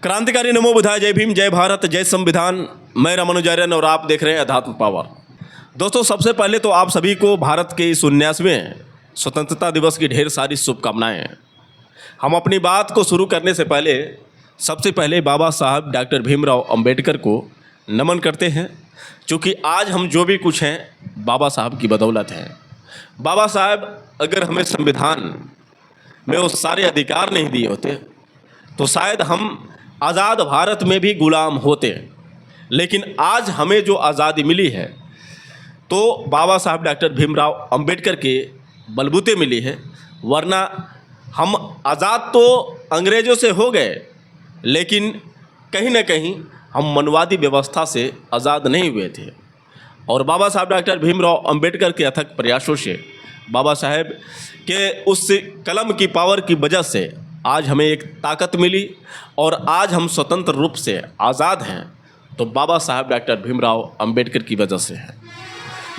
क्रांतिकारी नमो बुधाय, जय भीम, जय भारत, जय संविधान। मैं रामानुजार्यन और आप देख रहे हैं अध्यात्म पावर। दोस्तों, सबसे पहले तो आप सभी को भारत के इस 19वें स्वतंत्रता दिवस की ढेर सारी शुभकामनाएं। हम अपनी बात को शुरू करने से पहले सबसे पहले बाबा साहब डॉक्टर भीमराव अंबेडकर को नमन करते हैं, क्योंकि आज हम जो भी कुछ हैं बाबा साहब की बदौलत हैं। बाबा साहब अगर हमें संविधान में वो सारे अधिकार नहीं दिए होते तो शायद हम आज़ाद भारत में भी गुलाम होते। लेकिन आज हमें जो आज़ादी मिली है तो बाबा साहब डॉक्टर भीमराव अंबेडकर के बलबूते मिली है, वरना हम आज़ाद तो अंग्रेज़ों से हो गए, लेकिन कहीं ना कहीं हम मनवादी व्यवस्था से आज़ाद नहीं हुए थे। और बाबा साहब डॉक्टर भीमराव अंबेडकर के अथक प्रयासों से, बाबा साहब के उस कलम की पावर की वजह से आज हमें एक ताकत मिली और आज हम स्वतंत्र रूप से आज़ाद हैं, तो बाबा साहब डॉक्टर भीमराव अंबेडकर की वजह से है।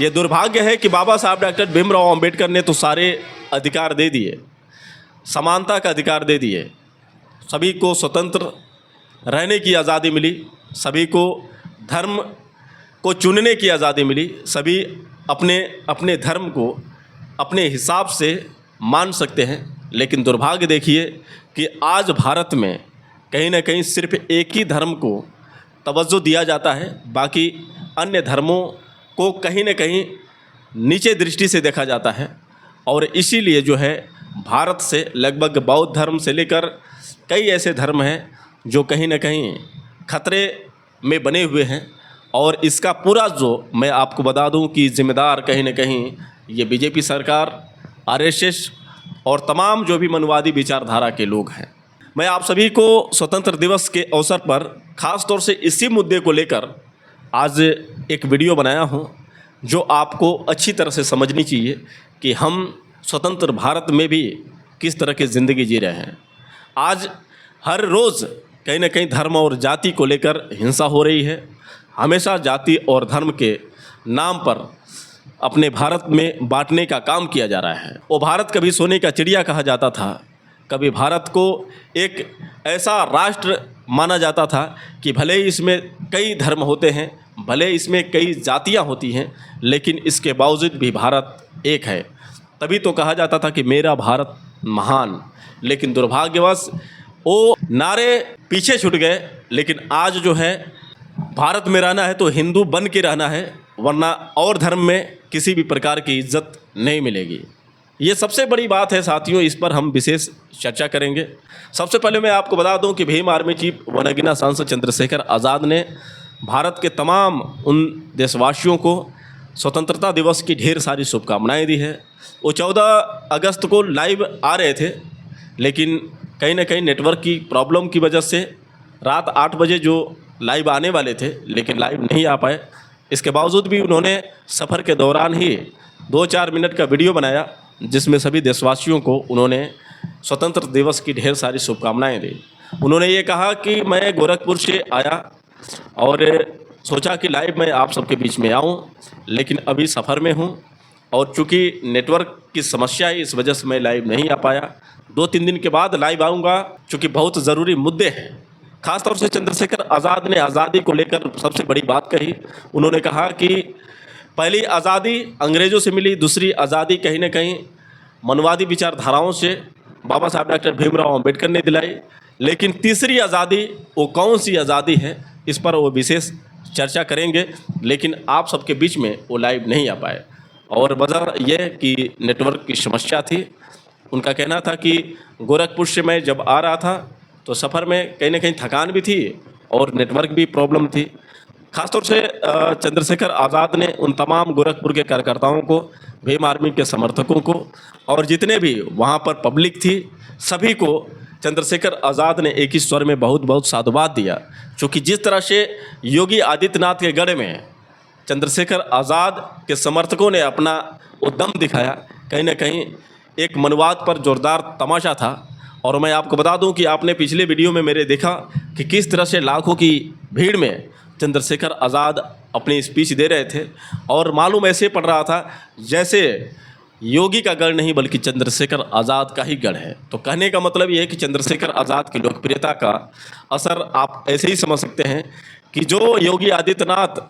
ये दुर्भाग्य है कि बाबा साहब डॉक्टर भीमराव अंबेडकर ने तो सारे अधिकार दे दिए, समानता का अधिकार दे दिए, सभी को स्वतंत्र रहने की आज़ादी मिली, सभी को धर्म को चुनने की आज़ादी मिली, सभी अपने अपने धर्म को अपने हिसाब से मान सकते हैं। लेकिन दुर्भाग्य देखिए कि आज भारत में कहीं ना कहीं सिर्फ एक ही धर्म को तवज्जो दिया जाता है, बाकी अन्य धर्मों को कहीं ना कहीं नीचे दृष्टि से देखा जाता है। और इसीलिए जो है भारत से लगभग बौद्ध धर्म से लेकर कई ऐसे धर्म हैं जो कहीं ना कहीं खतरे में बने हुए हैं। और इसका पूरा जो मैं आपको बता दूं कि जिम्मेदार कहीं ना कहीं ये बीजेपी सरकार, आरएसएस और तमाम जो भी मनवादी विचारधारा के लोग हैं। मैं आप सभी को स्वतंत्र दिवस के अवसर पर ख़ास तौर से इसी मुद्दे को लेकर आज एक वीडियो बनाया हूं, जो आपको अच्छी तरह से समझनी चाहिए कि हम स्वतंत्र भारत में भी किस तरह की ज़िंदगी जी रहे हैं। आज हर रोज़ कहीं ना कहीं धर्म और जाति को लेकर हिंसा हो रही है। हमेशा जाति और धर्म के नाम पर अपने भारत में बांटने का काम किया जा रहा है। वो भारत कभी सोने का चिड़िया कहा जाता था, कभी भारत को एक ऐसा राष्ट्र माना जाता था कि भले ही इसमें कई धर्म होते हैं, भले इसमें कई जातियां होती हैं, लेकिन इसके बावजूद भी भारत एक है। तभी तो कहा जाता था कि मेरा भारत महान। लेकिन दुर्भाग्यवश वो नारे पीछे छूट गए। लेकिन आज जो है भारत में रहना है तो हिंदू बन के रहना है, वरना और धर्म में किसी भी प्रकार की इज्जत नहीं मिलेगी। ये सबसे बड़ी बात है साथियों, इस पर हम विशेष चर्चा करेंगे। सबसे पहले मैं आपको बता दूं कि भीम आर्मी चीफ वनगिना सांसद चंद्रशेखर आज़ाद ने भारत के तमाम उन देशवासियों को स्वतंत्रता दिवस की ढेर सारी शुभकामनाएं दी है। वो 14 अगस्त को लाइव आ रहे थे, लेकिन कहीं ना कहीं नेटवर्क की प्रॉब्लम की वजह से रात 8 बजे जो लाइव आने वाले थे, लेकिन लाइव नहीं आ पाए। इसके बावजूद भी उन्होंने सफ़र के दौरान ही 2-4 मिनट का वीडियो बनाया, जिसमें सभी देशवासियों को उन्होंने स्वतंत्र दिवस की ढेर सारी शुभकामनाएं दी। उन्होंने ये कहा कि मैं गोरखपुर से आया और सोचा कि लाइव मैं आप सबके बीच में आऊं, लेकिन अभी सफ़र में हूं और चूँकि नेटवर्क की समस्या है, इस वजह से मैं लाइव नहीं आ पाया। 2-3 दिन के बाद लाइव आऊँगा, चूँकि बहुत ज़रूरी मुद्दे हैं। खासतौर से चंद्रशेखर आज़ाद ने आज़ादी को लेकर सबसे बड़ी बात कही। उन्होंने कहा कि पहली आज़ादी अंग्रेज़ों से मिली, दूसरी आज़ादी कहीं ना कहीं मनवादी विचारधाराओं से बाबा साहब डॉक्टर भीमराव अंबेडकर ने दिलाई, लेकिन तीसरी आज़ादी वो कौन सी आज़ादी है, इस पर वो विशेष चर्चा करेंगे। लेकिन आप सबके बीच में वो लाइव नहीं आ पाए और वजह यह कि नेटवर्क की समस्या थी। उनका कहना था कि गोरखपुर से मैं जब आ रहा था तो सफ़र में कहीं ना कहीं थकान भी थी और नेटवर्क भी प्रॉब्लम थी। खासतौर से चंद्रशेखर आज़ाद ने उन तमाम गोरखपुर के कार्यकर्ताओं को, भीम आर्मी के समर्थकों को और जितने भी वहाँ पर पब्लिक थी, सभी को चंद्रशेखर आज़ाद ने एक ही स्वर में बहुत बहुत साधुवाद दिया। क्योंकि जिस तरह से योगी आदित्यनाथ के गढ़ में चंद्रशेखर आज़ाद के समर्थकों ने अपना उद्यम दिखाया, कहीं ना कहीं एक मनवाद पर जोरदार तमाशा था। और मैं आपको बता दूं कि आपने पिछले वीडियो में मेरे देखा कि किस तरह से लाखों की भीड़ में चंद्रशेखर आज़ाद अपनी स्पीच दे रहे थे और मालूम ऐसे पड़ रहा था जैसे योगी का गढ़ नहीं बल्कि चंद्रशेखर आज़ाद का ही गढ़ है। तो कहने का मतलब ये है कि चंद्रशेखर आज़ाद की लोकप्रियता का असर आप ऐसे ही समझ सकते हैं कि जो योगी आदित्यनाथ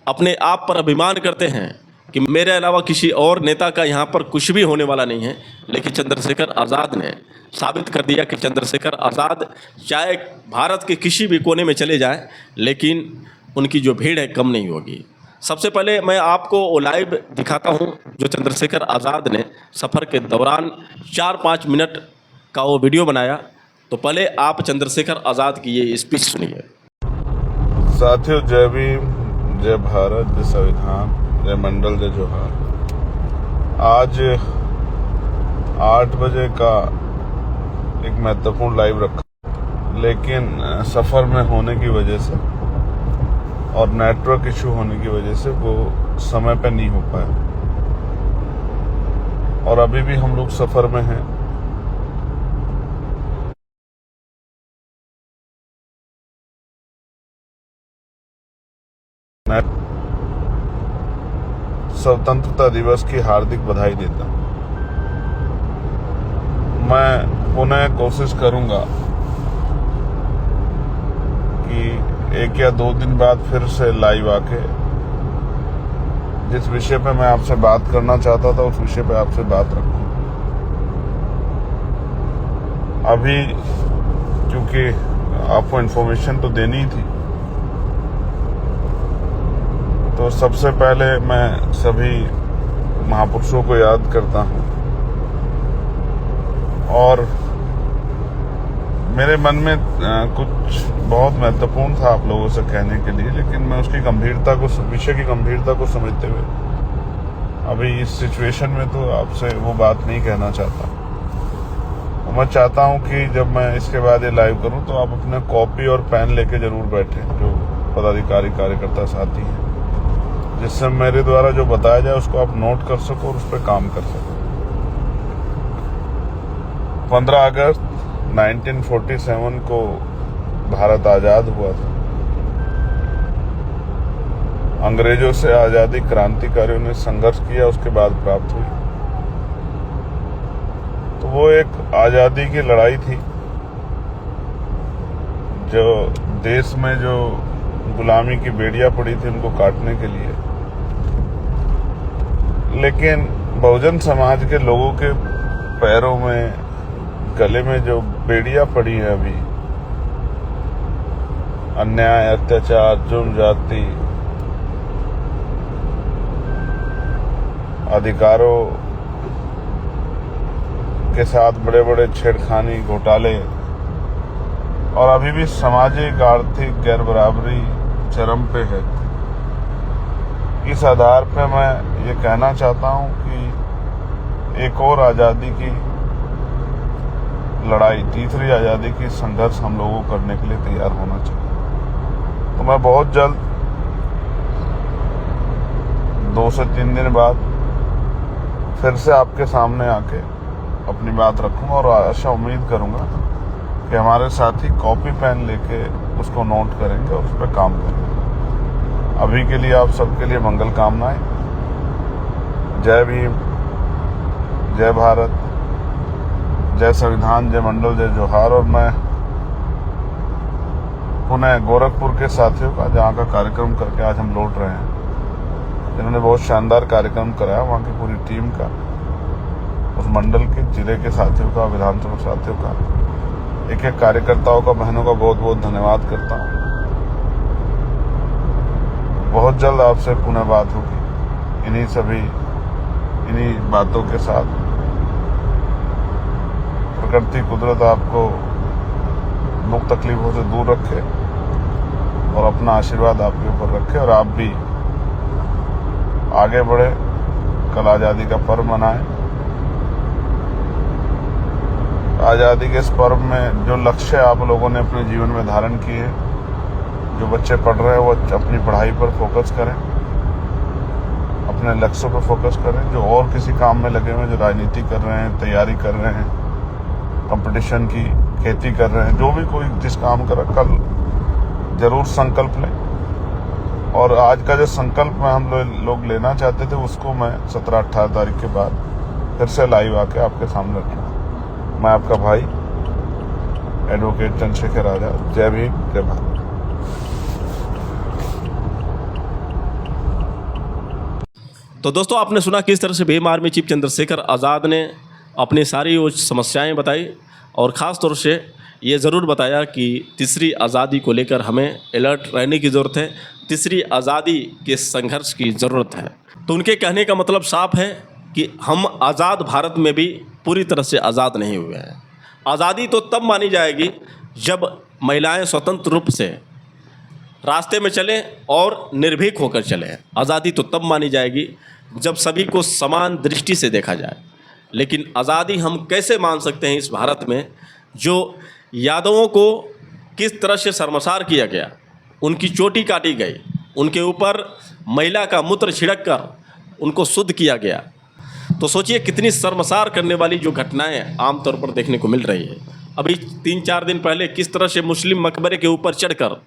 अपने आप पर अभिमान करते हैं कि मेरे अलावा किसी और नेता का यहाँ पर कुछ भी होने वाला नहीं है, लेकिन चंद्रशेखर आज़ाद ने साबित कर दिया कि चंद्रशेखर आज़ाद चाहे भारत के किसी भी कोने में चले जाएं, लेकिन उनकी जो भीड़ है कम नहीं होगी। सबसे पहले मैं आपको वो लाइव दिखाता हूं जो चंद्रशेखर आज़ाद ने सफ़र के दौरान 4-5 मिनट का वो वीडियो बनाया। तो पहले आप चंद्रशेखर आज़ाद की ये स्पीच सुनिए। साथियों, जय भीम, जय भारत, जय संविधान, जय मंडल, जय जोहार। आज 8 बजे का एक महत्वपूर्ण लाइव रखा, लेकिन सफ़र में होने की वजह से और नेटवर्क इशू होने की वजह से वो समय पे नहीं हो पाया, और अभी भी हम लोग सफ़र में हैं। स्वतंत्रता दिवस की हार्दिक बधाई देता हूं। मैं पुनः कोशिश करूंगा कि 1 या 2 दिन बाद फिर से लाइव आके जिस विषय पे मैं आपसे बात करना चाहता था उस विषय पे आपसे बात रखूं। अभी क्योंकि आपको इन्फॉर्मेशन तो देनी ही थी, तो सबसे पहले मैं सभी महापुरुषों को याद करता हूं, और मेरे मन में कुछ बहुत महत्वपूर्ण था आप लोगों से कहने के लिए, लेकिन मैं उसकी गंभीरता को, विषय की गंभीरता को समझते हुए अभी इस सिचुएशन में तो आपसे वो बात नहीं कहना चाहता। मैं चाहता हूं कि जब मैं इसके बाद ये लाइव करूं तो आप अपने कॉपी और पेन लेके जरूर बैठें, जो पदाधिकारी कार्यकर्ता साथी हैं, जिससे मेरे द्वारा जो बताया जाए उसको आप नोट कर सको और उस पर काम कर सको। 15 अगस्त 1947 को भारत आजाद हुआ था। अंग्रेजों से आजादी क्रांतिकारियों ने संघर्ष किया, उसके बाद प्राप्त हुई। तो वो एक आजादी की लड़ाई थी, जो देश में जो गुलामी की बेड़ियां पड़ी थी उनको काटने के लिए, लेकिन बहुजन समाज के लोगों के पैरों में, गले में जो बेड़ियां पड़ी है अभी, अन्याय, अत्याचार, जुर्म, जाति, अधिकारों के साथ बड़े बड़े छेड़खानी, घोटाले, और अभी भी सामाजिक आर्थिक गैर बराबरी चरम पे है। इस आधार पे मैं ये कहना चाहता हूं कि एक और आज़ादी की लड़ाई, तीसरी आज़ादी की संघर्ष हम लोगों को करने के लिए तैयार होना चाहिए। तो मैं बहुत जल्द 2 से 3 दिन बाद फिर से आपके सामने आके अपनी बात रखूंगा, और आशा उम्मीद करूंगा कि हमारे साथी कॉपी पेन लेके उसको नोट करेंगे और उस पर काम करेंगे। अभी के लिए आप सबके लिए मंगल कामनाएं। जय भीम, जय भारत, जय संविधान, जय मंडल, जय जोहार। और मैं पुनः गोरखपुर के साथियों का, जहाँ का कार्यक्रम करके आज हम लौट रहे हैं, जिन्होंने बहुत शानदार कार्यक्रम कराया, वहाँ की पूरी टीम का, उस मंडल के, जिले के साथियों का, विधानसभा साथियों का, एक एक कार्यकर्ताओं का, बहनों का बहुत बहुत धन्यवाद करता हूँ। बहुत जल्द आपसे पुनः बात होगी इन्हीं बातों के साथ। प्रकृति, कुदरत आपको दुख तकलीफों से दूर रखे और अपना आशीर्वाद आपके ऊपर रखे, और आप भी आगे बढ़े, कल आज़ादी का पर्व मनाएं। आज़ादी के इस पर्व में जो लक्ष्य आप लोगों ने अपने जीवन में धारण किए, जो बच्चे पढ़ रहे हैं वो अपनी पढ़ाई पर फोकस करें, अपने लक्ष्यों पर फोकस करें। जो और किसी काम में लगे हुए, जो राजनीति कर रहे हैं, तैयारी कर रहे हैं कंपटीशन की, खेती कर रहे हैं, जो भी कोई जिस काम कर रहा, कल जरूर संकल्प लें। और आज का जो संकल्प में हम लोग लेना चाहते थे, उसको मैं 17-18 तारीख के बाद फिर से लाइव आके आपके सामने रखूँ। मैं आपका भाई एडवोकेट चंद्रशेखर आजाद। जय भीम, जय भारत। तो दोस्तों, आपने सुना किस तरह से भीम आर्मी चीफ चंद्रशेखर आज़ाद ने अपनी सारी वो समस्याएं बताई और ख़ास तौर से ये ज़रूर बताया कि तीसरी आज़ादी को लेकर हमें अलर्ट रहने की ज़रूरत है, तीसरी आज़ादी के संघर्ष की ज़रूरत है। तो उनके कहने का मतलब साफ है कि हम आज़ाद भारत में भी पूरी तरह से आज़ाद नहीं हुए हैं। आज़ादी तो तब मानी जाएगी जब महिलाएं स्वतंत्र रूप से रास्ते में चलें और निर्भीक होकर चलें। आज़ादी तो तब मानी जाएगी जब सभी को समान दृष्टि से देखा जाए। लेकिन आज़ादी हम कैसे मान सकते हैं इस भारत में जो यादवों को किस तरह से शर्मसार किया गया, उनकी चोटी काटी गई, उनके ऊपर महिला का मूत्र छिड़क कर उनको शुद्ध किया गया। तो सोचिए कितनी शर्मसार करने वाली जो घटनाएं आमतौर पर देखने को मिल रही है। अभी 3-4 दिन पहले किस तरह से मुस्लिम मकबरे के ऊपर चढ़कर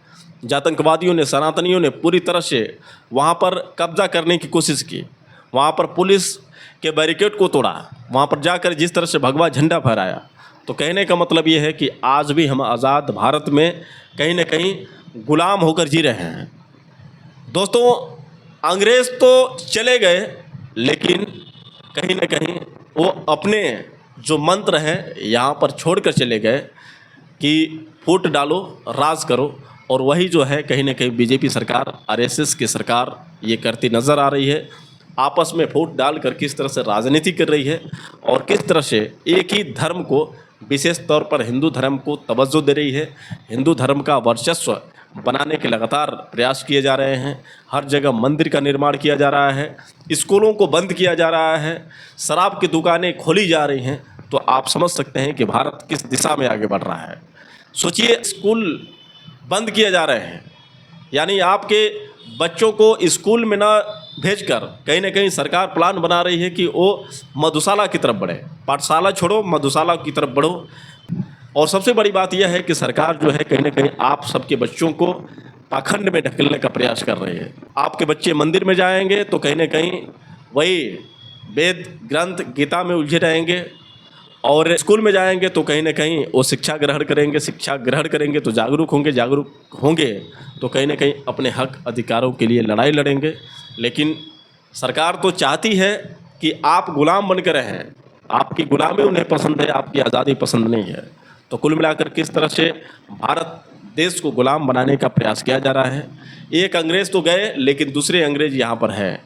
आतंकवादियों ने, सनातनियों ने पूरी तरह से वहाँ पर कब्जा करने की कोशिश की, वहाँ पर पुलिस के बैरिकेड को तोड़ा, वहाँ पर जाकर जिस तरह से भगवा झंडा फहराया। तो कहने का मतलब ये है कि आज भी हम आज़ाद भारत में कहीं ना कहीं गुलाम होकर जी रहे हैं। दोस्तों, अंग्रेज़ तो चले गए, लेकिन कहीं ना कहीं वो अपने जो मंत्र हैं यहाँ पर छोड़कर चले गए कि फूट डालो, राज करो। और वही जो है कहीं ना कहीं बीजेपी सरकार, आरएसएस की सरकार ये करती नज़र आ रही है। आपस में फूट डालकर किस तरह से राजनीति कर रही है और किस तरह से एक ही धर्म को, विशेष तौर पर हिंदू धर्म को तवज्जो दे रही है। हिंदू धर्म का वर्चस्व बनाने के लगातार प्रयास किए जा रहे हैं। हर जगह मंदिर का निर्माण किया जा रहा है, स्कूलों को बंद किया जा रहा है, शराब की दुकानें खोली जा रही हैं। तो आप समझ सकते हैं कि भारत किस दिशा में आगे बढ़ रहा है। सोचिए, स्कूल बंद किए जा रहे हैं, यानी आपके बच्चों को स्कूल में ना भेजकर कहीं ना कहीं सरकार प्लान बना रही है कि वो मधुशाला की तरफ बढ़े। पाठशाला छोड़ो, मधुशाला की तरफ बढ़ो। और सबसे बड़ी बात यह है कि सरकार जो है कहीं ना कहीं आप सबके बच्चों को पाखंड में ढकेलने का प्रयास कर रही है। आपके बच्चे मंदिर में जाएंगे तो कहीं ना कहीं वही वेद ग्रंथ गीता में उलझे रहेंगे, और स्कूल में जाएंगे तो कहीं ना कहीं वो शिक्षा ग्रहण करेंगे। शिक्षा ग्रहण करेंगे तो जागरूक होंगे तो कहीं ना कहीं अपने हक अधिकारों के लिए लड़ाई लड़ेंगे। लेकिन सरकार तो चाहती है कि आप गुलाम बनकर रहें। आपकी गुलामी उन्हें पसंद है, आपकी आज़ादी पसंद नहीं है। तो कुल मिलाकर किस तरह से भारत देश को गुलाम बनाने का प्रयास किया जा रहा है। एक अंग्रेज़ तो गए, लेकिन दूसरे अंग्रेज़ यहाँ पर हैं।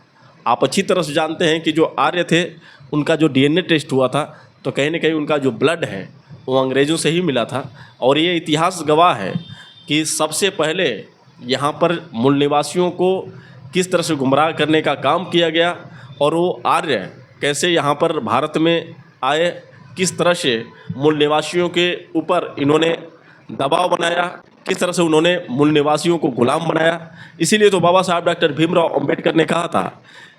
आप अच्छी तरह से जानते हैं कि जो आर्य थे उनका जो डीएनए टेस्ट हुआ था तो कहीं ना कहीं उनका जो ब्लड है वो अंग्रेज़ों से ही मिला था। और ये इतिहास गवाह है कि सबसे पहले यहाँ पर मूल निवासियों को किस तरह से गुमराह करने का काम किया गया, और वो आर्य कैसे यहाँ पर भारत में आए, किस तरह से मूल निवासियों के ऊपर इन्होंने दबाव बनाया, किस तरह से उन्होंने मूल निवासियों को गुलाम बनाया। इसीलिए तो बाबा साहब डॉक्टर भीमराव अंबेडकर ने कहा था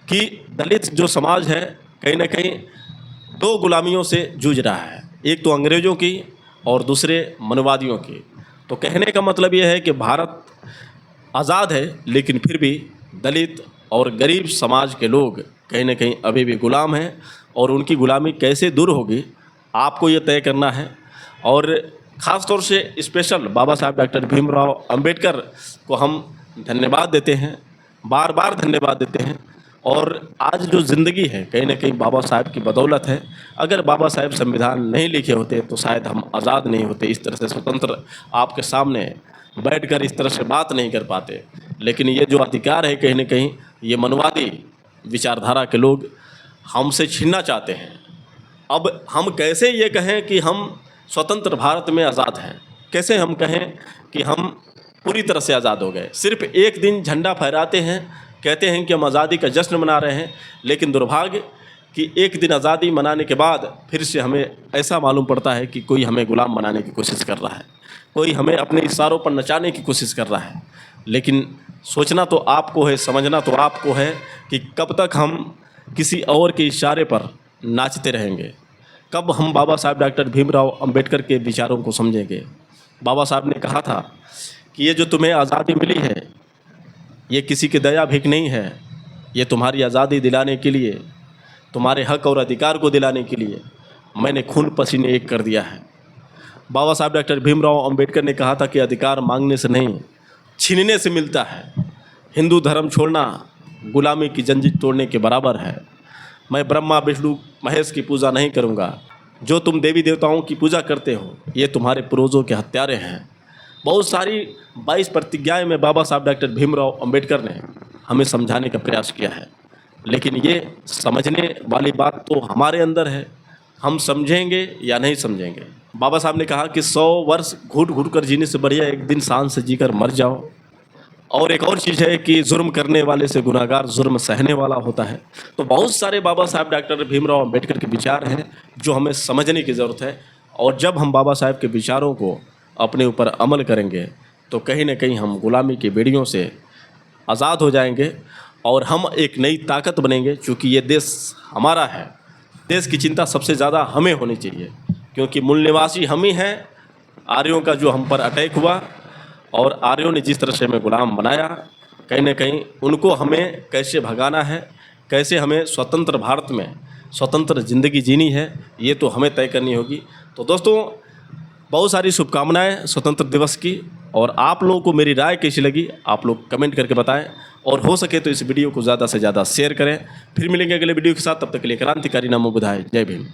कि दलित जो समाज है कहीं ना कहीं 2 गुलामियों से जूझ रहा है, एक तो अंग्रेज़ों की और दूसरे मनवादियों की। तो कहने का मतलब यह है कि भारत आज़ाद है, लेकिन फिर भी दलित और गरीब समाज के लोग कहीं ना कहीं अभी भी गुलाम हैं, और उनकी गुलामी कैसे दूर होगी आपको ये तय करना है। और ख़ास तौर से स्पेशल बाबा साहब डॉक्टर भीमराव अंबेडकर को हम धन्यवाद देते हैं, बार बार धन्यवाद देते हैं। और आज जो ज़िंदगी है कहीं ना कहीं बाबा साहब की बदौलत है। अगर बाबा साहब संविधान नहीं लिखे होते तो शायद हम आज़ाद नहीं होते, इस तरह से स्वतंत्र आपके सामने बैठकर इस तरह से बात नहीं कर पाते। लेकिन ये जो अधिकार है कहीं ना कहीं ये मनवादी विचारधारा के लोग हमसे छीनना चाहते हैं। अब हम कैसे ये कहें कि हम स्वतंत्र भारत में आज़ाद हैं, कैसे हम कहें कि हम पूरी तरह से आज़ाद हो गए। सिर्फ एक दिन झंडा फहराते हैं, कहते हैं कि हम आज़ादी का जश्न मना रहे हैं, लेकिन दुर्भाग्य कि एक दिन आज़ादी मनाने के बाद फिर से हमें ऐसा मालूम पड़ता है कि कोई हमें गुलाम बनाने की कोशिश कर रहा है, कोई हमें अपने इशारों पर नचाने की कोशिश कर रहा है। लेकिन सोचना तो आपको है, समझना तो आपको है कि कब तक हम किसी और के इशारे पर नाचते रहेंगे, कब हम बाबा साहब डॉक्टर भीमराव अंबेडकर के विचारों को समझेंगे। बाबा साहब ने कहा था कि ये जो तुम्हें आज़ादी मिली है ये किसी की दया भीख नहीं है, ये तुम्हारी आज़ादी दिलाने के लिए तुम्हारे हक और अधिकार को दिलाने के लिए मैंने खून पसीने एक कर दिया है। बाबा साहब डॉक्टर भीमराव अंबेडकर ने कहा था कि अधिकार मांगने से नहीं, छीनने से मिलता है। हिंदू धर्म छोड़ना गुलामी की जंजीर तोड़ने के बराबर है। मैं ब्रह्मा विष्णु महेश की पूजा नहीं करूँगा। जो तुम देवी देवताओं की पूजा करते हो ये तुम्हारे पूर्वजों के हत्यारे हैं। बहुत सारी 22 प्रतिज्ञाएं में बाबा साहब डॉक्टर भीमराव अंबेडकर ने हमें समझाने का प्रयास किया है, लेकिन ये समझने वाली बात तो हमारे अंदर है, हम समझेंगे या नहीं समझेंगे। बाबा साहब ने कहा कि 100 वर्ष घुट घुट कर जीने से बढ़िया एक दिन शान से जीकर मर जाओ। और एक और चीज़ है कि जुर्म करने वाले से गुनाहगार जुर्म सहने वाला होता है। तो बहुत सारे बाबा साहब डॉक्टर भीमराव अंबेडकर के विचार हैं जो हमें समझने की ज़रूरत है। और जब हम बाबा साहब के विचारों को अपने ऊपर अमल करेंगे तो कहीं ना कहीं हम गुलामी की बेड़ियों से आज़ाद हो जाएंगे और हम एक नई ताकत बनेंगे। क्योंकि ये देश हमारा है, देश की चिंता सबसे ज़्यादा हमें होनी चाहिए, क्योंकि मूल निवासी हम ही हैं। आर्यों का जो हम पर अटैक हुआ और आर्यों ने जिस तरह से हमें गुलाम बनाया, कहीं ना कहीं उनको हमें कैसे भगाना है, कैसे हमें स्वतंत्र भारत में स्वतंत्र ज़िंदगी जीनी है, ये तो हमें तय करनी होगी। तो दोस्तों, बहुत सारी शुभकामनाएं स्वतंत्र दिवस की। और आप लोगों को मेरी राय कैसी लगी आप लोग कमेंट करके बताएं, और हो सके तो इस वीडियो को ज़्यादा से ज़्यादा शेयर करें। फिर मिलेंगे अगले वीडियो के साथ, तब तक के लिए क्रांतिकारी नामों बुधाए। जय भीम।